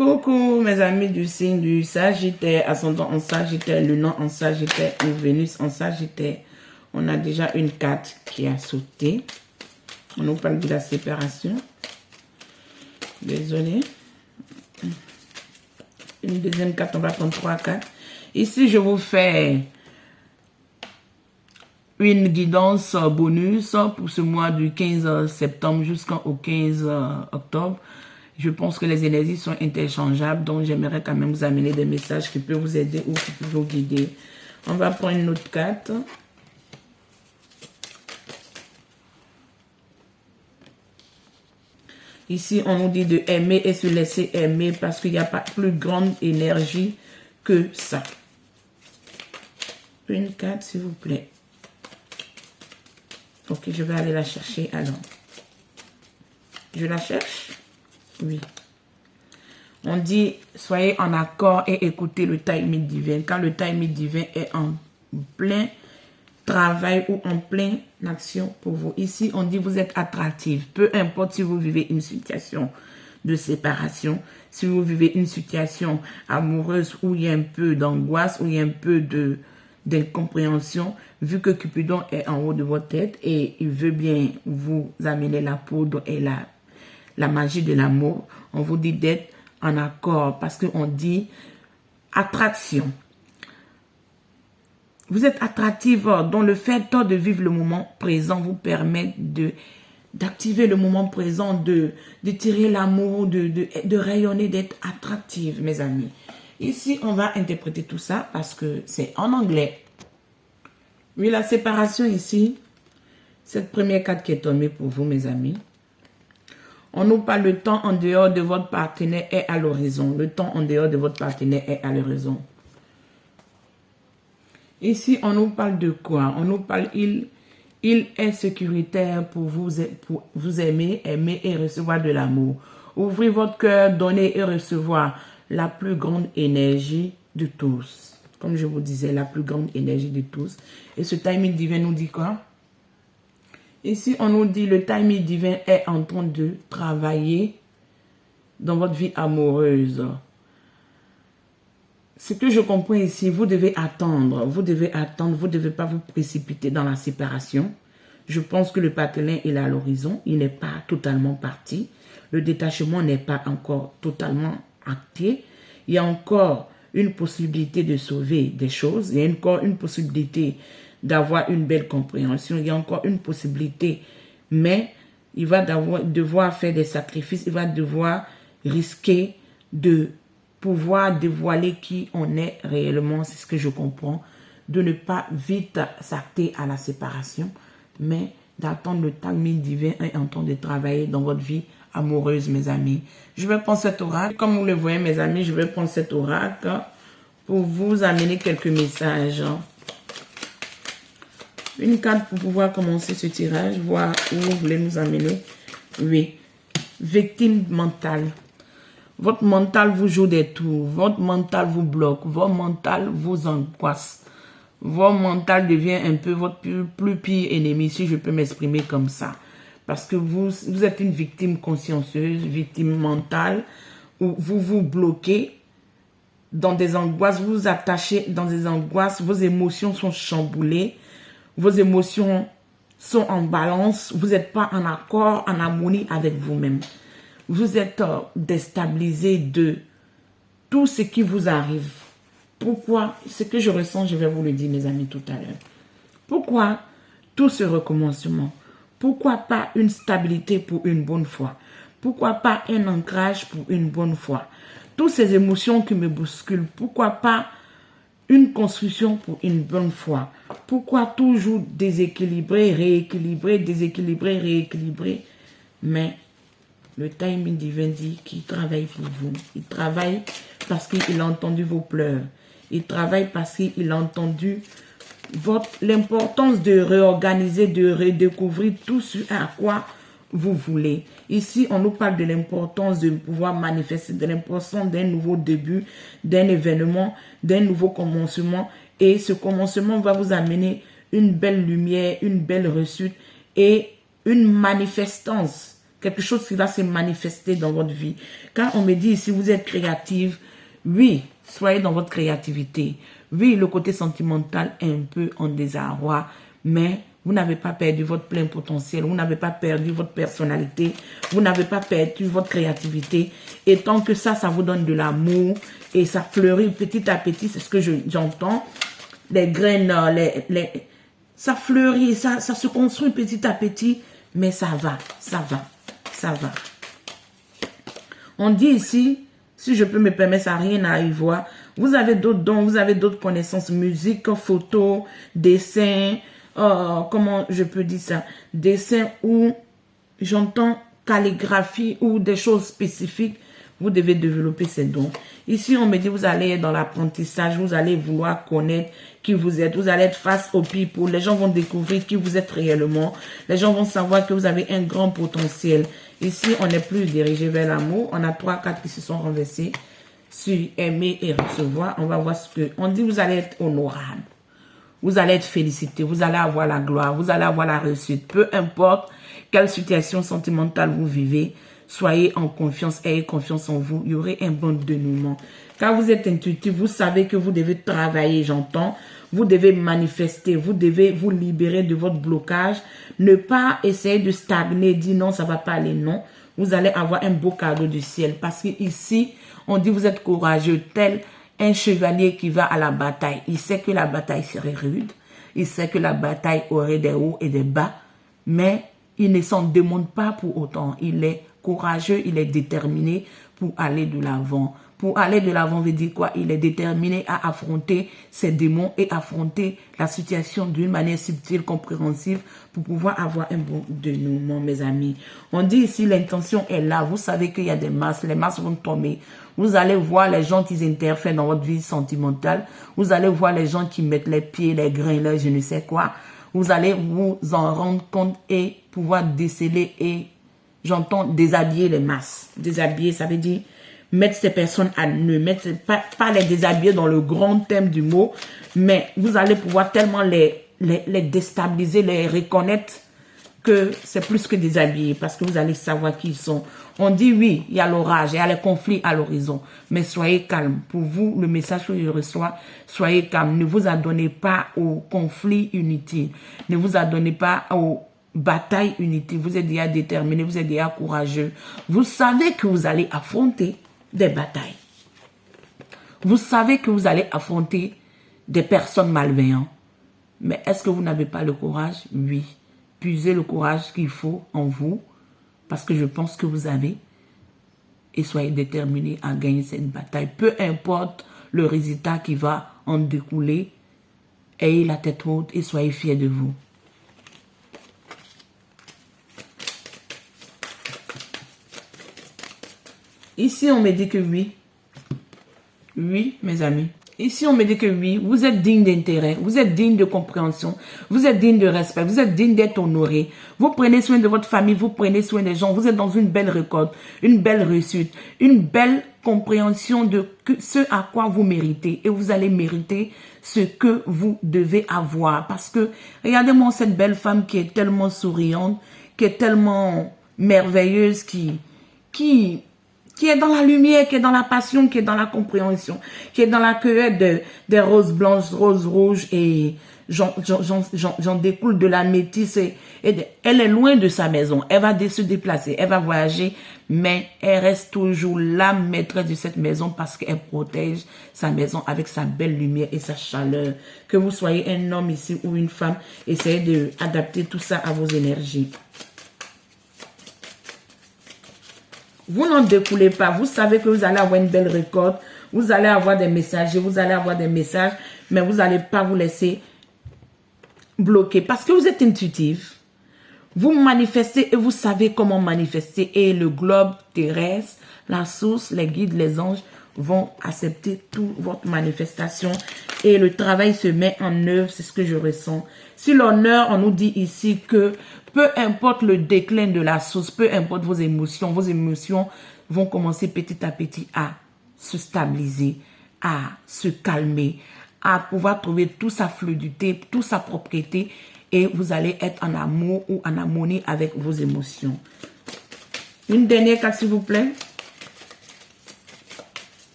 Coucou mes amis du signe du Sagittaire, ascendant en Sagittaire, lunan en Sagittaire ou Vénus en Sagittaire. On a déjà une carte qui a sauté. On nous parle de la séparation. Désolé. Une deuxième carte, on va prendre 3 cartes. Ici, je vous fais une guidance bonus pour ce mois du 15 septembre jusqu'au 15 octobre. Je pense que les énergies sont interchangeables, donc j'aimerais quand même vous amener des messages qui peuvent vous aider ou qui peuvent vous guider. On va prendre une autre carte. Ici, on nous dit de aimer et se laisser aimer parce qu'il n'y a pas plus grande énergie que ça. Une carte, s'il vous plaît. Ok, je vais aller la chercher alors. Je la cherche? Oui. On dit, soyez en accord et écoutez le timing divin. Quand le timing divin est en plein travail ou en pleine action pour vous. Ici, on dit vous êtes attractif. Peu importe si vous vivez une situation de séparation, si vous vivez une situation amoureuse où il y a un peu d'angoisse, où il y a un peu d'incompréhension, vu que Cupidon est en haut de votre tête et il veut bien vous amener la poudre et la magie de l'amour, on vous dit d'être en accord parce qu'on dit attraction. Vous êtes attractif, dont le fait de vivre le moment présent vous permet d'activer le moment présent, de tirer l'amour, de rayonner, d'être attractive, mes amis. Ici, on va interpréter tout ça parce que c'est en anglais. Oui, la séparation ici, cette première carte qui est tombée pour vous, mes amis. On nous parle le temps en dehors de votre partenaire est à l'horizon. Le temps en dehors de votre partenaire est à l'horizon. Ici, on nous parle de quoi? On nous parle, il est sécuritaire pour vous aimer et recevoir de l'amour. Ouvrez votre cœur, donnez et recevoir la plus grande énergie de tous. Comme je vous disais, la plus grande énergie de tous. Et ce timing divin nous dit quoi? Ici, on nous dit le timing divin est en train de travailler dans votre vie amoureuse. Ce que je comprends ici, vous devez attendre, vous ne devez pas vous précipiter dans la séparation. Je pense que le partenaire est à l'horizon, il n'est pas totalement parti. Le détachement n'est pas encore totalement acté. Il y a encore une possibilité de sauver des choses, il y a encore une possibilité d'avoir une belle compréhension, il y a encore une possibilité, mais il va devoir faire des sacrifices, il va devoir risquer de pouvoir dévoiler qui on est réellement, c'est ce que je comprends, de ne pas vite s'acter à la séparation, mais d'attendre le timing divin et en train de travailler dans votre vie amoureuse, mes amis. Je vais prendre cet oracle, comme vous le voyez, mes amis, je vais prendre cet oracle pour vous amener quelques messages. Une carte pour pouvoir commencer ce tirage, voir où vous voulez nous amener. Oui, victime mentale. Votre mental vous joue des tours, votre mental vous bloque, votre mental vous angoisse. Votre mental devient un peu votre plus pire ennemi, si je peux m'exprimer comme ça. Parce que vous êtes une victime consciencieuse, victime mentale, où vous vous bloquez dans des angoisses, vous vous attachez dans des angoisses, vos émotions sont chamboulées, vos émotions sont en balance, vous n'êtes pas en accord, en harmonie avec vous-même. Vous êtes déstabilisé de tout ce qui vous arrive. Pourquoi? Ce que je ressens, je vais vous le dire, mes amis, tout à l'heure. Pourquoi tout ce recommencement? Pourquoi pas une stabilité pour une bonne fois? Pourquoi pas un ancrage pour une bonne fois? Toutes ces émotions qui me bousculent, pourquoi pas une construction pour une bonne fois? Pourquoi toujours déséquilibré, rééquilibré, déséquilibré, rééquilibré? Mais le timing divin dit qu'il travaille pour vous. Il travaille parce qu'il a entendu vos pleurs. Il travaille parce qu'il a entendu l'importance de réorganiser, de redécouvrir tout ce à quoi vous voulez. Ici, on nous parle de l'importance de pouvoir manifester, de l'importance d'un nouveau début, d'un événement, d'un nouveau commencement. Et ce commencement va vous amener une belle lumière, une belle réussite et une manifestance quelque chose qui va se manifester dans votre vie. Quand on me dit ici, vous êtes créative, oui, soyez dans votre créativité. Oui, le côté sentimental est un peu en désarroi, mais vous n'avez pas perdu votre plein potentiel, vous n'avez pas perdu votre personnalité, vous n'avez pas perdu votre créativité. Et tant que ça vous donne de l'amour et ça fleurit petit à petit, c'est ce que j'entends. Les graines, ça fleurit, ça se construit petit à petit, mais ça va. On dit ici, si je peux me permettre, ça n'a rien à y voir. Vous avez d'autres dons, vous avez d'autres connaissances, musique, photo, dessin, comment je peux dire ça, dessin ou j'entends calligraphie ou des choses spécifiques. Vous devez développer ces dons. Ici, on me dit, vous allez être dans l'apprentissage, vous allez vouloir connaître qui vous êtes. Vous allez être face aux people. Les gens vont découvrir qui vous êtes réellement. Les gens vont savoir que vous avez un grand potentiel. Ici, on n'est plus dirigé vers l'amour. On a 3-4 qui se sont renversés sur aimer et recevoir. On va voir ce que... On dit, vous allez être honorable. Vous allez être félicité. Vous allez avoir la gloire. Vous allez avoir la réussite. Peu importe quelle situation sentimentale vous vivez, soyez en confiance, ayez confiance en vous. Il y aurait un bon dénouement. Quand vous êtes intuitif, vous savez que vous devez travailler, j'entends. Vous devez manifester, vous devez vous libérer de votre blocage. Ne pas essayer de stagner, dire non, ça ne va pas aller, non. Vous allez avoir un beau cadeau du ciel. Parce qu'ici, on dit vous êtes courageux, tel un chevalier qui va à la bataille. Il sait que la bataille serait rude. Il sait que la bataille aurait des hauts et des bas. Mais il ne s'en demande pas pour autant. Il est courageux, il est déterminé pour aller de l'avant. Pour aller de l'avant veut dire quoi? Il est déterminé à affronter ses démons et affronter la situation d'une manière subtile, compréhensive pour pouvoir avoir un bon dénouement, mes amis. On dit ici, l'intention est là. Vous savez qu'il y a des masses. Les masses vont tomber. Vous allez voir les gens qui interfèrent dans votre vie sentimentale. Vous allez voir les gens qui mettent les pieds, les grains, là, je ne sais quoi. Vous allez vous en rendre compte et pouvoir déceler et j'entends déshabiller les masses. Déshabiller, ça veut dire mettre ces personnes à nu, mettre pas les déshabiller dans le grand thème du mot, mais vous allez pouvoir tellement les déstabiliser, les reconnaître que c'est plus que déshabiller parce que vous allez savoir qui ils sont. On dit oui, il y a l'orage, il y a les conflits à l'horizon, mais soyez calme. Pour vous, le message que je reçois, soyez calme. Ne vous adonnez pas aux conflits inutiles. Ne vous adonnez pas aux batailles inutiles. Vous êtes déjà déterminé, vous êtes déjà courageux. Vous savez que vous allez affronter des batailles. Vous savez que vous allez affronter des personnes malveillantes. Mais est-ce que vous n'avez pas le courage? Oui. Puisez le courage qu'il faut en vous, parce que je pense que vous avez, et soyez déterminés à gagner cette bataille. Peu importe le résultat qui va en découler, ayez la tête haute et soyez fiers de vous. Ici, on me dit que oui. Oui, mes amis. Ici, on me dit que oui, vous êtes digne d'intérêt, vous êtes digne de compréhension, vous êtes digne de respect, vous êtes digne d'être honoré. Vous prenez soin de votre famille, vous prenez soin des gens, vous êtes dans une belle récolte, une belle réussite, une belle compréhension de ce à quoi vous méritez. Et vous allez mériter ce que vous devez avoir. Parce que, regardez-moi cette belle femme qui est tellement souriante, qui est tellement merveilleuse, qui est dans la lumière, qui est dans la passion, qui est dans la compréhension, qui est dans la cueillette des roses blanches, roses rouges, et j'en découle de la métisse. Elle est loin de sa maison, elle va se déplacer, elle va voyager, mais elle reste toujours la maîtresse de cette maison parce qu'elle protège sa maison avec sa belle lumière et sa chaleur. Que vous soyez un homme ici ou une femme, essayez d'adapter tout ça à vos énergies. Vous n'en découlez pas. Vous savez que vous allez avoir une belle récolte. Vous allez avoir des messages. Vous allez avoir des messages. Mais vous n'allez pas vous laisser bloquer. Parce que vous êtes intuitif. Vous manifestez et vous savez comment manifester. Et le globe terrestre, la source, les guides, les anges vont accepter toute votre manifestation. Et le travail se met en œuvre. C'est ce que je ressens. Si l'honneur, on nous dit ici que peu importe le déclin de la source, peu importe vos émotions vont commencer petit à petit à se stabiliser, à se calmer, à pouvoir trouver toute sa fluidité, toute sa propriété et vous allez être en amour ou en harmonie avec vos émotions. Une dernière carte, s'il vous plaît.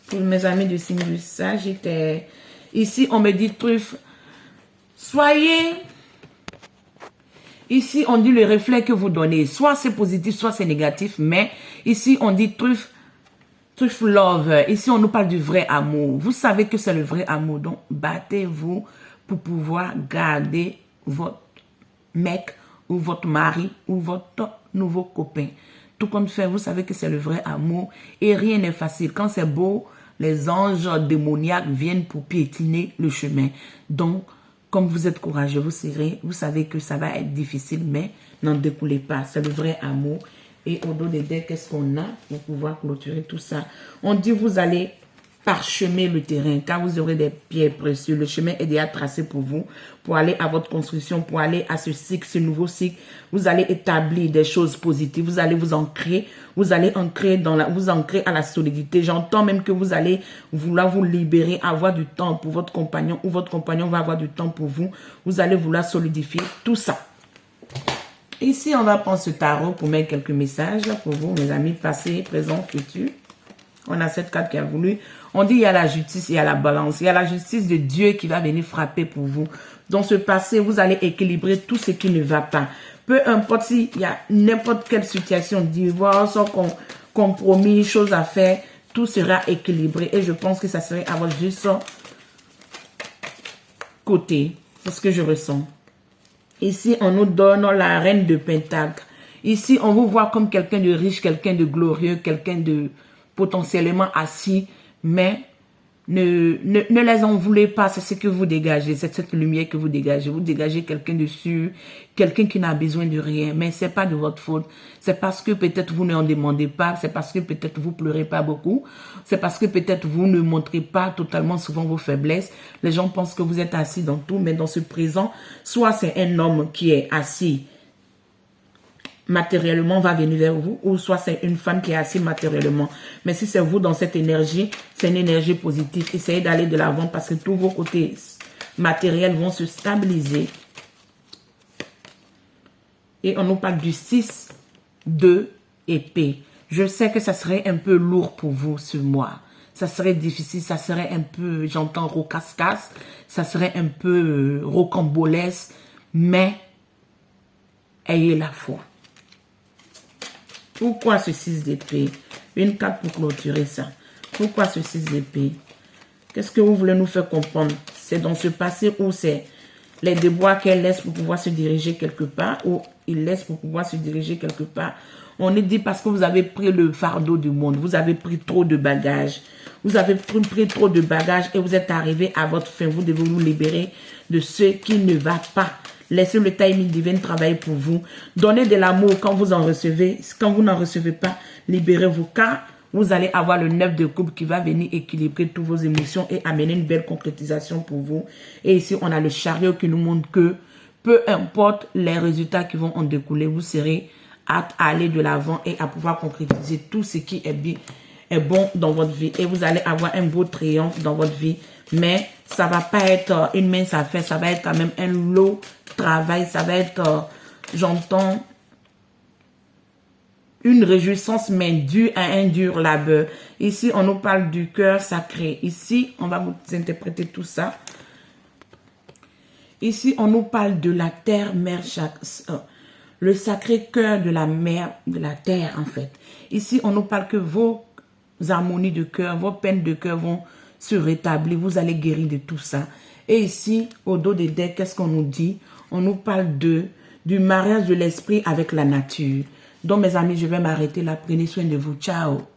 Pour mes amis du signe du Sagittaire. Ici, on me dit truffe. Soyez... Ici, on dit le reflet que vous donnez. Soit c'est positif, soit c'est négatif. Mais ici, on dit truffe love. Ici, on nous parle du vrai amour. Vous savez que c'est le vrai amour. Donc, battez-vous pour pouvoir garder votre mec ou votre mari ou votre nouveau copain. Tout compte fait, vous savez que c'est le vrai amour. Et rien n'est facile. Quand c'est beau, les anges démoniaques viennent pour piétiner le chemin. Donc, comme vous êtes courageux, vous savez que ça va être difficile, mais n'en découlez pas. C'est le vrai amour. Et au dos des dés, qu'est-ce qu'on a pour pouvoir clôturer tout ça? On dit vous allez parchemer le terrain, car vous aurez des pierres précieuses. Le chemin est déjà tracé pour vous, pour aller à votre construction, pour aller à ce cycle, ce nouveau cycle. Vous allez établir des choses positives. Vous allez vous ancrer. Vous allez vous ancrer à la solidité. J'entends même que vous allez vouloir vous libérer, avoir du temps pour votre compagnon, ou votre compagnon va avoir du temps pour vous. Vous allez vouloir solidifier tout ça. Ici, on va prendre ce tarot pour mettre quelques messages pour vous, mes amis, passé, présent, futur. On a cette carte qui a voulu. On dit il y a la justice, il y a la balance. Il y a la justice de Dieu qui va venir frapper pour vous. Dans ce passé, vous allez équilibrer tout ce qui ne va pas. Peu importe s'il y a n'importe quelle situation, divorce, compromis, chose à faire, tout sera équilibré. Et je pense que ça serait à votre juste côté. C'est ce que je ressens. Ici, on nous donne la reine de Pentacle. Ici, on vous voit comme quelqu'un de riche, quelqu'un de glorieux, quelqu'un de potentiellement assis, mais ne les en voulez pas, c'est ce que vous dégagez, c'est cette lumière que vous dégagez. Vous dégagez quelqu'un de sûr, quelqu'un qui n'a besoin de rien, mais c'est pas de votre faute. C'est parce que peut-être vous n'en demandez pas, c'est parce que peut-être vous pleurez pas beaucoup, c'est parce que peut-être vous ne montrez pas totalement souvent vos faiblesses. Les gens pensent que vous êtes assis dans tout, mais dans ce présent, soit c'est un homme qui est assis matériellement va venir vers vous, ou soit c'est une femme qui est assise matériellement. Mais si c'est vous dans cette énergie, c'est une énergie positive. Essayez d'aller de l'avant parce que tous vos côtés matériels vont se stabiliser. Et on nous parle du 6 de épée. Je sais que ça serait un peu lourd pour vous ce mois. Ça serait difficile, ça serait un peu, j'entends rocascasse, ça serait un peu rocambolesque, mais ayez la foi. Pourquoi ce 6 d'épée? Une carte pour clôturer ça. Pourquoi ce 6 d'épée? Qu'est-ce que vous voulez nous faire comprendre? C'est dans ce passé où c'est les déboires qu'elle laisse pour pouvoir se diriger quelque part, ou il laisse pour pouvoir se diriger quelque part. On est dit parce que vous avez pris le fardeau du monde. Vous avez pris trop de bagages. Vous avez pris trop de bagages et vous êtes arrivé à votre fin. Vous devez vous libérer de ce qui ne va pas. Laissez le timing divin travailler pour vous. Donnez de l'amour quand vous en recevez. Quand vous n'en recevez pas, libérez-vous. Car vous allez avoir le 9 de coupe qui va venir équilibrer toutes vos émotions et amener une belle concrétisation pour vous. Et ici, on a le chariot qui nous montre que peu importe les résultats qui vont en découler, vous serez apte à aller de l'avant et à pouvoir concrétiser tout ce qui est bon dans votre vie. Et vous allez avoir un beau triomphe dans votre vie. Mais ça va pas être une mince affaire, ça va être quand même un lot travail, ça va être, j'entends, une réjouissance mais due à un dur labeur. Ici, on nous parle du cœur sacré. Ici, on va vous interpréter tout ça. Ici, on nous parle de la terre, mère, le sacré cœur de la mère, de la terre en fait. Ici, on nous parle que vos harmonies de cœur, vos peines de cœur vont se rétablir. Vous allez guérir de tout ça. Et ici, au dos des dés, qu'est-ce qu'on nous dit? On nous parle du mariage de l'esprit avec la nature. Donc, mes amis, je vais m'arrêter là. Prenez soin de vous. Ciao.